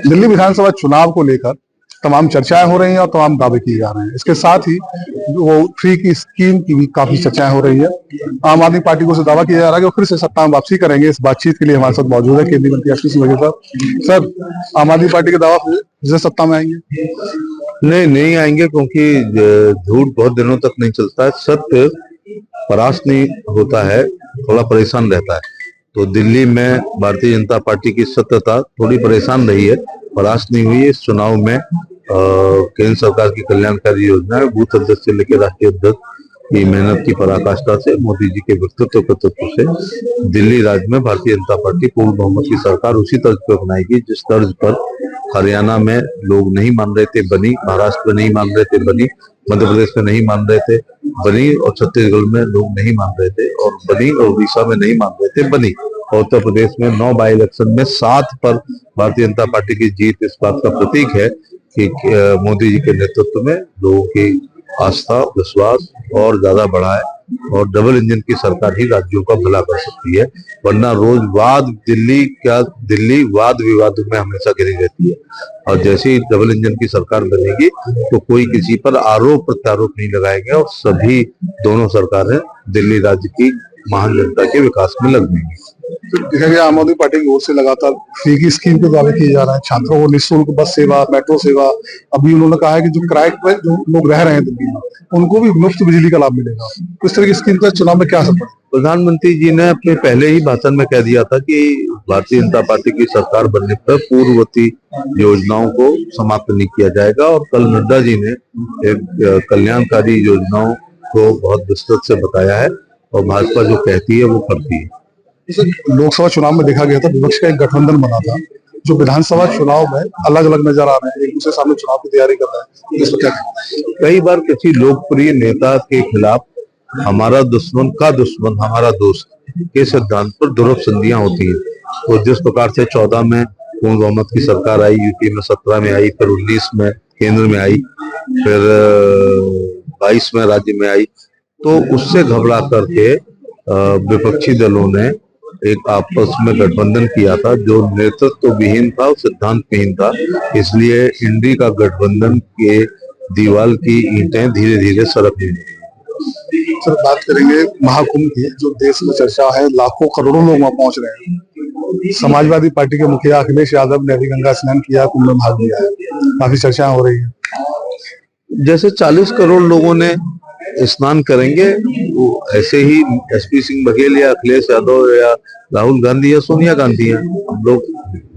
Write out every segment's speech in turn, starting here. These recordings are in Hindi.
दिल्ली विधानसभा चुनाव को लेकर तमाम चर्चाएं हो रही हैं और तमाम दावे किए जा रहे हैं। इसके साथ ही वो फ्री की स्कीम की भी काफी चर्चाएं हो रही है। आम आदमी पार्टी को से दावा किया जा रहा है कि वो फिर से सत्ता में वापसी करेंगे। इस बातचीत के लिए हमारे साथ मौजूद है केंद्रीय मंत्री आशीष सिंह बघेल साहब। सर, आम आदमी पार्टी के दावा फिर से सत्ता में आएंगे? नहीं आएंगे, क्योंकि झूठ बहुत दिनों तक नहीं चलता है। सत्य परास्त नहीं होता है, थोड़ा परेशान रहता है। तो दिल्ली में भारतीय जनता पार्टी की सत्यता थोड़ी परेशान रही है, परास्त नहीं हुई है। इस चुनाव में केंद्र सरकार की कल्याणकारी योजना है, बूथ अध्यक्ष से लेकर राष्ट्रीय अध्यक्ष की मेहनत की पराकाष्ठा से, मोदी जी के व्यक्तित्व कर्तृत्व से दिल्ली राज्य में भारतीय जनता पार्टी पूर्ण बहुमत की सरकार उसी तर्ज पर बनाएगी जिस तर्ज पर हरियाणा में लोग नहीं मान रहे थे बनी, महाराष्ट्र में नहीं मान रहे थे बनी, मध्य प्रदेश में नहीं मान रहे थे बनी, और छत्तीसगढ़ में लोग नहीं मान रहे थे और बनी, और उड़ीसा में नहीं मान रहे थे बनी, और उत्तर प्रदेश में 9 बाई इलेक्शन में 7 पर भारतीय जनता पार्टी की जीत इस बात का प्रतीक है कि मोदी जी के नेतृत्व में लोगों की आस्था विश्वास और ज्यादा बढ़ा है, और डबल इंजन की सरकार ही राज्यों का भला कर सकती है। वरना रोज दिल्ली वाद विवादों में हमेशा घिरी रहती है, और जैसे ही डबल इंजन की सरकार बनेगी तो कोई किसी पर आरोप प्रत्यारोप नहीं लगाएंगे, और सभी दोनों सरकारें दिल्ली राज्य की महान जनता के विकास में लग जाएंगी। देखा गया आम आदमी पार्टी की ओर से लगातार फ्री की स्कीम के दावे किए जा रहे हैं। छात्रों को निःशुल्क बस सेवा, मेट्रो सेवा। अभी उन्होंने कहा है कि जो किराए पर जो लोग रह रहे हैं दिल्ली में, उनको भी मुफ्त बिजली का लाभ मिलेगा। इस तरह की स्कीम का चुनाव में क्या असर पड़ेगा? प्रधानमंत्री जी ने अपने पहले ही भाषण में कह दिया था कि भारतीय जनता पार्टी की सरकार बनने पर पूर्ववर्ती योजनाओं को समाप्त नहीं किया जाएगा, और कल नड्डा जी ने एक कल्याणकारी योजनाओं को बहुत विस्तृत से बताया है, और भाजपा जो कहती है वो करती है। लोकसभा चुनाव में देखा गया था विपक्ष का एक गठबंधन बना था जो विधानसभा चुनाव में अलग अलग नजर आ रहे हैं, एक दूसरे सामने चुनाव की तैयारी कर रहे हैं। इस पर क्या? कई बार किसी लोकप्रिय नेता के खिलाफ हमारा दुश्मन का दुश्मन हमारा दोस्त के सिद्धांत पर दुरुस्त संधियां होती हैं। तो जिस प्रकार से 14 में पूर्ण बहुमत की सरकार आई, यूपी में 17 में आई, फिर 19 में केंद्र में आई, फिर 22 में राज्य में आई, तो उससे घबरा करके विपक्षी दलों ने एक आपस में गठबंधन किया था जो नेतृत्व विहीन था और सिद्धांत विहीन था। इसलिए इंडी का गठबंधन के दीवार की ईंटें धीरे धीरे सरकने लगी। सर, बात करेंगे महाकुंभ की, जो देश में चर्चा है, लाखों करोड़ों लोग वहां पहुंच रहे हैं। समाजवादी पार्टी के मुखिया अखिलेश यादव ने अभी गंगा स्नान किया, कुंभ में भाग लिया है। काफी चर्चा हो रही है। जैसे 40 करोड़ लोगों ने स्नान करेंगे, वो ऐसे ही एसपी सिंह बघेल या अखिलेश यादव या राहुल गांधी या सोनिया गांधी हैं। हम लोग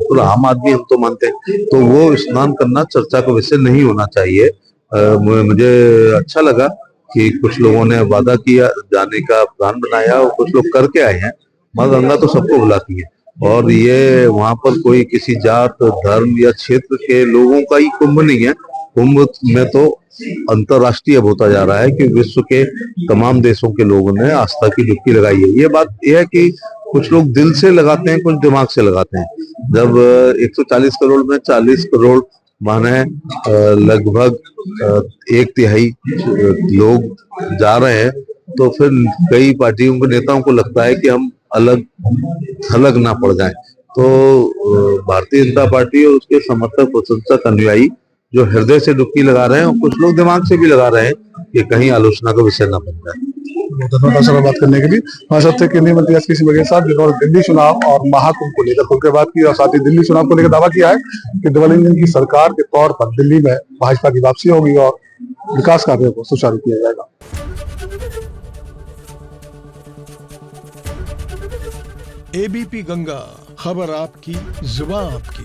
तो आम आदमी हम तो मानते हैं, तो वो स्नान करना चर्चा का विषय नहीं होना चाहिए। मुझे अच्छा लगा कि कुछ लोगों ने वादा किया, जाने का प्लान बनाया, और कुछ लोग करके आए हैं। माँ गंगा तो सबको बुलाती है, और ये वहां पर कोई किसी जात धर्म या क्षेत्र के लोगों का ही कुंभ नहीं है। कुंभ में तो अंतरराष्ट्रीय अब होता जा रहा है कि विश्व के तमाम देशों के लोगों ने आस्था की डुबकी लगाई है। ये बात यह है कि कुछ लोग दिल से लगाते हैं, कुछ दिमाग से लगाते हैं। जब 140 करोड़ में 40 करोड़ माने लगभग 1/3 लोग जा रहे हैं, तो फिर कई पार्टियों के नेताओं को लगता है कि हम अलग थलग ना पड़ जाएं। तो भारतीय जनता पार्टी और उसके समर्थक प्रशंसक अनुयायी जो हृदय से डुबकी लगा रहे हैं, और कुछ लोग दिमाग से भी लगा रहे हैं कि कहीं आलोचना का विषय न बन जाए। धन्यवाद सर बात करने के लिए। हमारे साथ थे केंद्रीय मंत्री आशीष सिंह बघेल साहब, जिन्होंने दिल्ली चुनाव और महाकुंभ को लेकर खुलकर बात की, और साथ ही दिल्ली चुनाव को लेकर दावा किया है कि डबल इंजन की सरकार के तौर पर दिल्ली में भाजपा की वापसी होगी और विकास कार्यों को सुचारू किया जाएगा। एबीपी गंगा, खबर आपकी, जुबान आपकी।